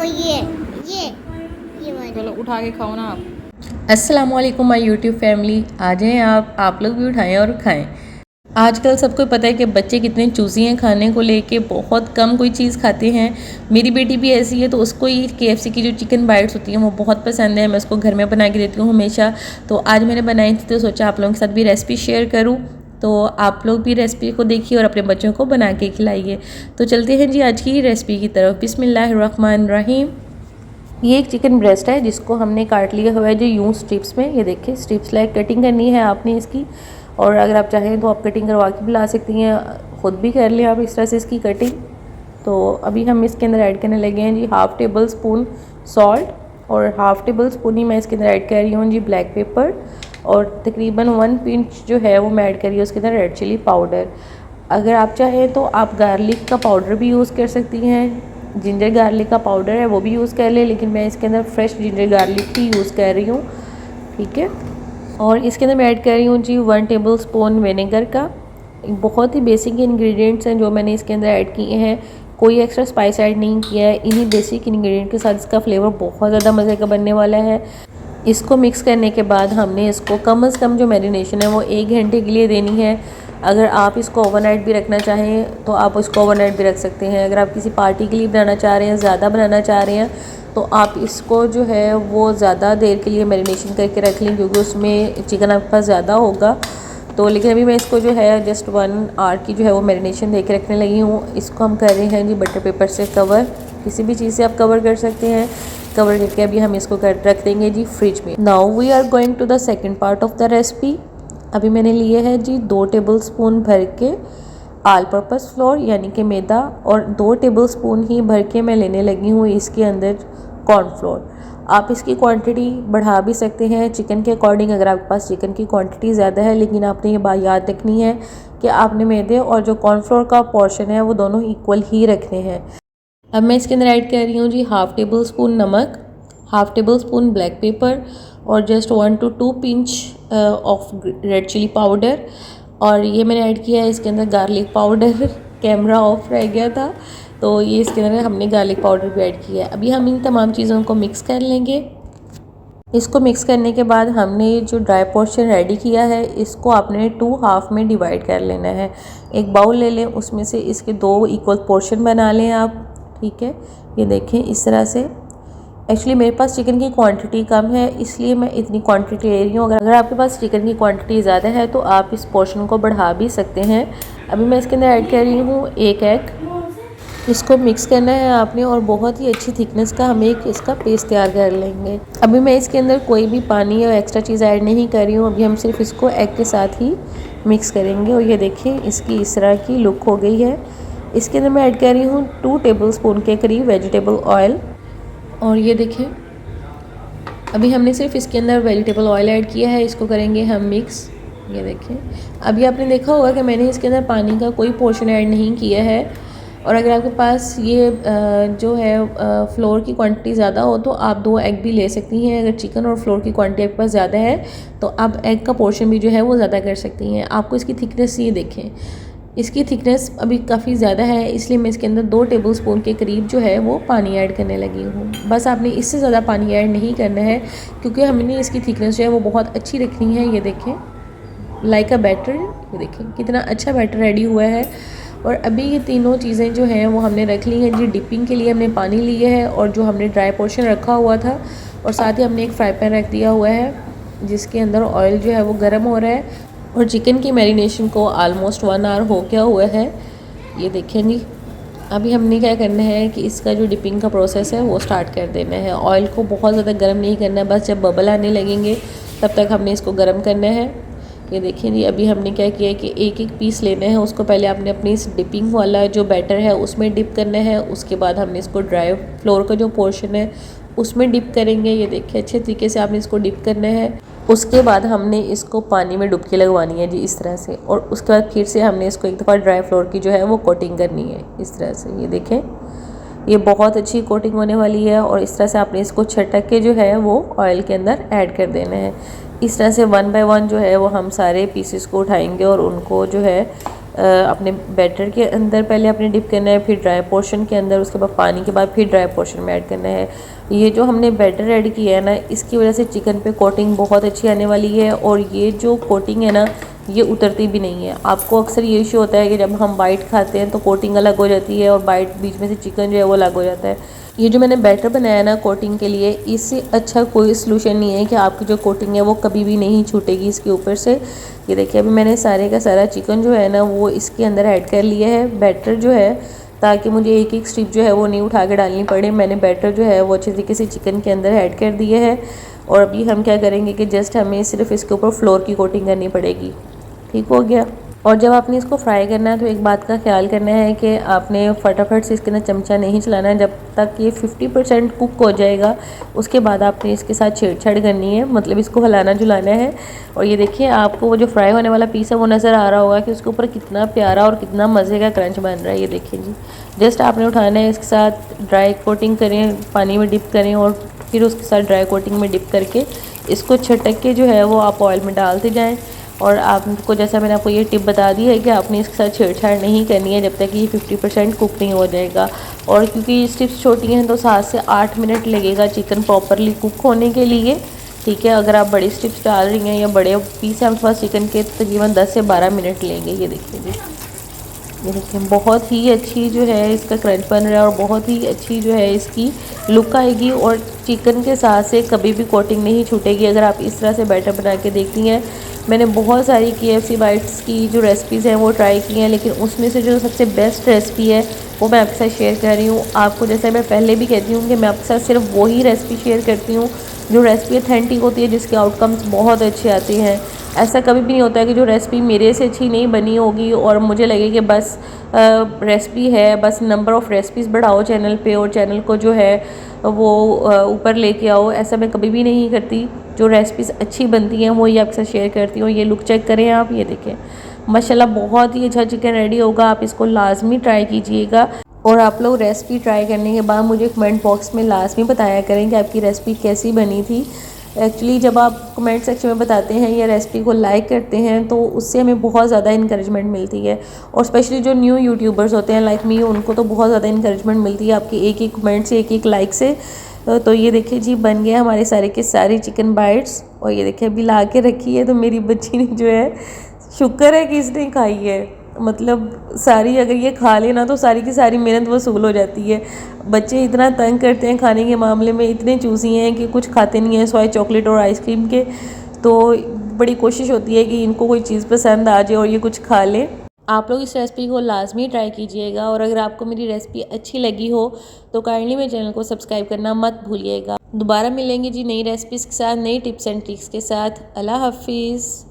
ये वाली। चलो उठा के खाओ ना आप। अस्सलाम वालेकुम माय यूट्यूब फैमिली, आ जाएँ आप लोग भी उठाएं और खाएं। आजकल सबको पता है कि बच्चे कितने चूज़ी हैं खाने को लेके, बहुत कम कोई चीज़ खाते हैं। मेरी बेटी भी ऐसी है, तो उसको ये KFC की जो चिकन बाइट्स होती हैं वो बहुत पसंद है। मैं उसको घर में बना के देती हूँ हमेशा। तो आज मैंने बनाई थी, तो सोचा आप लोगों के साथ भी रेसिपी शेयर करूँ। तो आप लोग भी रेसिपी को देखिए और अपने बच्चों को बना के खिलाइए। तो चलते हैं जी आज की रेसिपी की तरफ। बिस्मिल्लाहिर्रहमानिर्रहीम। ये एक चिकन ब्रेस्ट है जिसको हमने काट लिया हुआ है जो यूँ स्ट्रिप्स में। ये देखिए स्ट्रिप्स लाइक कटिंग करनी है आपने इसकी, और अगर आप चाहें तो आप कटिंग करवा के भी ला सकती हैं, ख़ुद भी कर लें आप इस तरह से इसकी कटिंग। तो अभी हम इसके अंदर ऐड करने लगे हैं जी हाफ़ टेबल स्पून सॉल्ट, और हाफ़ टेबल स्पून ही मैं इसके अंदर ऐड कर रही हूँ जी ब्लैक पेपर, और तकरीबन 1 पिंच जो है वो मैं ऐड कर रही हूँ उसके अंदर रेड चिली पाउडर। अगर आप चाहें तो आप गार्लिक का पाउडर भी यूज़ कर सकती हैं, जिंजर गार्लिक का पाउडर है वो भी यूज़ कर ले, लेकिन मैं इसके अंदर फ्रेश जिंजर गार्लिक ही यूज़ कर रही हूँ। ठीक है, और इसके अंदर मैं ऐड कर रही हूँ जी 1 टेबल स्पून विनेगर का। बहुत ही बेसिक इंग्रेडिएंट्स हैं जो मैंने इसके अंदर ऐड किए हैं, कोई एक्स्ट्रा स्पाइस ऐड नहीं किया है। इन्हीं बेसिक इंग्रेडिएंट के साथ इसका फ्लेवर बहुत ज़्यादा मज़े का बनने वाला है। इसको मिक्स करने के बाद हमने इसको कम से कम जो मैरिनेशन है वो 1 घंटे के लिए देनी है। अगर आप इसको ओवरनाइट भी रखना चाहें तो आप इसको ओवरनाइट भी रख सकते हैं। अगर आप किसी पार्टी के लिए बनाना चाह रहे हैं, ज़्यादा बनाना चाह रहे हैं, तो आप इसको जो है वो ज़्यादा देर के लिए मैरिनेशन करके रख लें, क्योंकि उसमें चिकन आपके पास ज़्यादा होगा। तो लेकिन अभी मैं इसको जो है जस्ट 1 आवर की जो है वो मैरिनेशन दे के रखने लगी हूँ। इसको हम कर रहे हैं जी बटर पेपर से कवर, किसी भी चीज़ से आप कवर कर सकते हैं। कवर करके अभी हम इसको रख देंगे जी फ्रिज में। Now we are going to the second part of the recipe. अभी मैंने लिए है जी 2 टेबल स्पून भर के ऑल पर्पस फ्लोर यानी कि मैदा, और 2 टेबल स्पून ही भर के मैं लेने लगी हूँ इसके अंदर कॉर्नफ्लोर। आप इसकी क्वांटिटी बढ़ा भी सकते हैं चिकन के अकॉर्डिंग, अगर आपके पास चिकन की क्वांटिटी ज़्यादा है, लेकिन आपने ये बात याद रखनी है कि आपने मैदे और जो कॉर्नफ्लोर का पोर्शन है वो दोनों इक्वल ही रखने हैं। अब मैं इसके अंदर ऐड कर रही हूँ जी हाफ़ टेबल स्पून नमक, half tablespoon black pepper, और just 1 to 2 pinch of red chilli powder, और ये मैंने ऐड किया है इसके अंदर गार्लिक पाउडर। कैमरा ऑफ रह गया था, तो ये इसके अंदर हमने गार्लिक पाउडर भी ऐड किया है। अभी हम इन तमाम चीज़ों को मिक्स कर लेंगे। इसको मिक्स करने के बाद हमने जो ड्राई पोर्शन रेडी किया है इसको आपने 2 हाफ में डिवाइड कर लेना है। एक बाउल ले लें, उसमें से इसके 2 इक्वल पोर्शन बना लें आप। ठीक है, ये देखें इस तरह से। एक्चुअली मेरे पास चिकन की क्वांटिटी कम है, इसलिए मैं इतनी क्वांटिटी ले रही हूँ। अगर आपके पास चिकन की क्वांटिटी ज़्यादा है तो आप इस पोर्शन को बढ़ा भी सकते हैं। अभी मैं इसके अंदर ऐड कर रही हूँ 1 एग। इसको मिक्स करना है आपने, और बहुत ही अच्छी थिकनेस का हम एक इसका पेस्ट तैयार कर लेंगे। अभी मैं इसके अंदर कोई भी पानी या एक्स्ट्रा चीज़ ऐड नहीं कर रही हूँ। अभी हम सिर्फ इसको एग के साथ ही मिक्स करेंगे, और ये देखिए इसकी इस तरह की लुक हो गई है। इसके अंदर मैं ऐड कर रही हूँ 2 टेबल स्पून के करीब वेजिटेबल ऑयल, और ये देखिए अभी हमने सिर्फ इसके अंदर वेजिटेबल ऑयल ऐड किया है। इसको करेंगे हम मिक्स। ये देखिए अभी आपने देखा होगा कि मैंने इसके अंदर पानी का कोई पोर्शन ऐड नहीं किया है। और अगर आपके पास ये जो है फ्लोर की क्वांटिटी ज़्यादा हो तो आप 2 एग भी ले सकती हैं। अगर चिकन और फ्लोर की क्वांटिटी आपके पास ज़्यादा है तो आप एग का पोर्शन भी जो है वो ज़्यादा कर सकती हैं। आपको इसकी थिकनेस ये देखें, इसकी थिकनेस अभी काफ़ी ज़्यादा है, इसलिए मैं इसके अंदर 2 टेबल स्पून के करीब जो है वो पानी ऐड करने लगी हूँ। बस आपने इससे ज़्यादा पानी ऐड नहीं करना है, क्योंकि हमने इसकी थिकनेस जो है वो बहुत अच्छी रखनी है। ये देखें लाइक अ बैटर, ये देखें कितना अच्छा बैटर रेडी हुआ है। और अभी ये तीनों चीज़ें जो हैं वो हमने रख ली हैं जी। डिपिंग के लिए हमने पानी लिया है, और जो हमने ड्राई पोर्शन रखा हुआ था, और साथ ही हमने एक फ्राई पैन रख दिया हुआ है जिसके अंदर ऑयल जो है वो गर्म हो रहा है। और चिकन की मैरिनेशन को ऑलमोस्ट 1 आवर हो गया हुआ है। ये देखें जी, अभी हमने क्या करना है कि इसका जो डिपिंग का प्रोसेस है वो स्टार्ट कर देना है। ऑयल को बहुत ज़्यादा गर्म नहीं करना है, बस जब बबल आने लगेंगे तब तक हमने इसको गर्म करना है। ये देखिए जी, अभी हमने क्या किया है कि एक एक पीस लेना है। उसको पहले आपने अपनी इस डिपिंग वाला जो बैटर है उसमें डिप करना है। उसके बाद हमने इसको ड्राई फ्लोर का जो पोर्शन है उसमें डिप करेंगे। ये देखिए अच्छे तरीके से आपने इसको डिप करना है। उसके बाद हमने इसको पानी में डुबकी लगवानी है जी इस तरह से, और उसके बाद फिर से हमने इसको एक दफ़ा ड्राई फ्लोर की जो है वो कोटिंग करनी है इस तरह से। ये देखें ये बहुत अच्छी कोटिंग होने वाली है, और इस तरह से आपने इसको छटक के जो है वो ऑयल के अंदर ऐड कर देना है। इस तरह से 1 बाय 1 जो है वो हम सारे पीसेस को उठाएंगे और उनको जो है अपने बैटर के अंदर पहले अपने डिप करना है, फिर ड्राई पोर्शन के अंदर, उसके बाद पानी के बाद फिर ड्राई पोर्शन में ऐड करना है। ये जो हमने बैटर ऐड किया है ना, इसकी वजह से चिकन पे कोटिंग बहुत अच्छी आने वाली है और ये जो कोटिंग है ना ये उतरती भी नहीं है। आपको अक्सर ये इशू होता है कि जब हम बाइट खाते हैं तो कोटिंग अलग हो जाती है और बाइट बीच में से चिकन जो है वो अलग हो जाता है। ये जो मैंने बैटर बनाया ना कोटिंग के लिए, इससे अच्छा कोई सलूशन नहीं है कि आपकी जो कोटिंग है वो कभी भी नहीं छूटेगी इसके ऊपर से। ये देखिए अभी मैंने सारे का सारा चिकन जो है ना वो इसके अंदर ऐड कर लिया है बैटर जो है, ताकि मुझे एक एक स्ट्रिप जो है वो नहीं उठा के डालनी पड़े। मैंने बैटर जो है वो अच्छे तरीके से चिकन के अंदर ऐड कर दिए है और अभी हम क्या करेंगे कि जस्ट हमें सिर्फ इसके ऊपर फ्लोर की कोटिंग करनी पड़ेगी। ठीक हो गया। और जब आपने इसको फ्राई करना है तो एक बात का ख्याल करना है कि आपने फटाफट से इसके अंदर चमचा नहीं चलाना है। जब तक ये 50% कुक हो जाएगा उसके बाद आपने इसके साथ छेड़छाड़ करनी है, मतलब इसको हिलाना झुलाना है। और ये देखिए आपको वो जो फ्राई होने वाला पीस है वो नज़र आ रहा होगा कि उसके ऊपर कितना प्यारा और कितना मज़े का क्रंच बन रहा है। ये देखिए जी, जस्ट आपने उठाना है, इसके साथ ड्राई कोटिंग करें, पानी में डिप करें और फिर उसके साथ ड्राई कोटिंग में डिप करके इसको छटक के जो है वो आप ऑयल में डालते जाएँ। और आपको जैसा मैंने आपको ये टिप बता दी है कि आपने इसके साथ छेड़छाड़ नहीं करनी है जब तक ये 50% कुक नहीं हो जाएगा। और क्योंकि ये स्टिप्स छोटी हैं तो 7 से 8 मिनट लगेगा चिकन प्रॉपरली कुक होने के लिए। ठीक है, अगर आप बड़ी स्टिप्स डाल रही हैं या बड़े पीस हैं आपके पास चिकन के, तकरीबन 10 से 12 मिनट लेंगे। ये देखिए जी, ये देखिए बहुत ही अच्छी जो है इसका क्रंच बन रहा है और बहुत ही अच्छी जो है इसकी लुक आएगी और चिकन के साथ से कभी भी कोटिंग नहीं छूटेगी अगर आप इस तरह से बैटर बना के देखती हैं। मैंने बहुत सारी KFC बाइट्स की जो रेसिपीज़ हैं वो ट्राई की हैं, लेकिन उसमें से जो सबसे बेस्ट रेसिपी है वो मैं आपके साथ शेयर कर रही हूँ। आपको जैसे मैं पहले भी कहती हूँ कि मैं आपके साथ सिर्फ वही रेसिपी शेयर करती हूँ जो रेसिपी ऑथेंटिक होती है, जिसके आउटकम्स बहुत अच्छे आते हैं। ऐसा कभी भी नहीं होता है कि जो रेसिपी मेरे से अच्छी नहीं बनी होगी और मुझे लगे कि बस रेसिपी है, बस नंबर ऑफ़ रेसिपीज़ बढ़ाओ चैनल पे और चैनल को जो है वो ऊपर लेके आओ। ऐसा मैं कभी भी नहीं करती। जो रेसिपीज़ अच्छी बनती हैं वो ये आपके साथ शेयर करती हूँ। ये लुक चेक करें आप, ये देखें माशाल्लाह बहुत ही अच्छा चिकन रेडी होगा। आप इसको लाजमी ट्राई कीजिएगा और आप लोग रेसिपी ट्राई करने के बाद मुझे कमेंट बॉक्स में लाजमी बताया करें कि आपकी रेसिपी कैसी बनी थी। एक्चुअली जब आप कमेंट सेक्शन में बताते हैं या रेसिपी को लाइक करते हैं तो उससे हमें बहुत ज़्यादा इंकरेजमेंट मिलती है और स्पेशली जो न्यू यूट्यूबर्स होते हैं लाइक मी, उनको तो बहुत ज़्यादा इंकरेजमेंट मिलती है आपकी एक एक कमेंट से, एक एक लाइक से। तो ये देखिए जी बन गया हमारे सारे के सारे चिकन बाइट्स और ये देखिए अभी ला के रखी है तो मेरी बच्ची ने जो है, शुक्र है कि इसने खाई है, मतलब सारी अगर ये खा लेना तो सारी की सारी मेहनत वसूल हो जाती है। बच्चे इतना तंग करते हैं खाने के मामले में, इतने चूज़ी हैं कि कुछ खाते नहीं हैं सवाए चॉकलेट और आइसक्रीम के। तो बड़ी कोशिश होती है कि इनको कोई चीज़ पसंद आ जाए और ये कुछ खा लें। आप लोग इस रेसिपी को लाजमी ट्राई कीजिएगा और अगर आपको मेरी रेसिपी अच्छी लगी हो तो काइंडली मेरे चैनल को सब्सक्राइब करना मत भूलिएगा। दोबारा मिलेंगे जी नई रेसिपीज़ के साथ, नई टिप्स एंड ट्रिक्स के साथ। अल्लाह हाफिज़।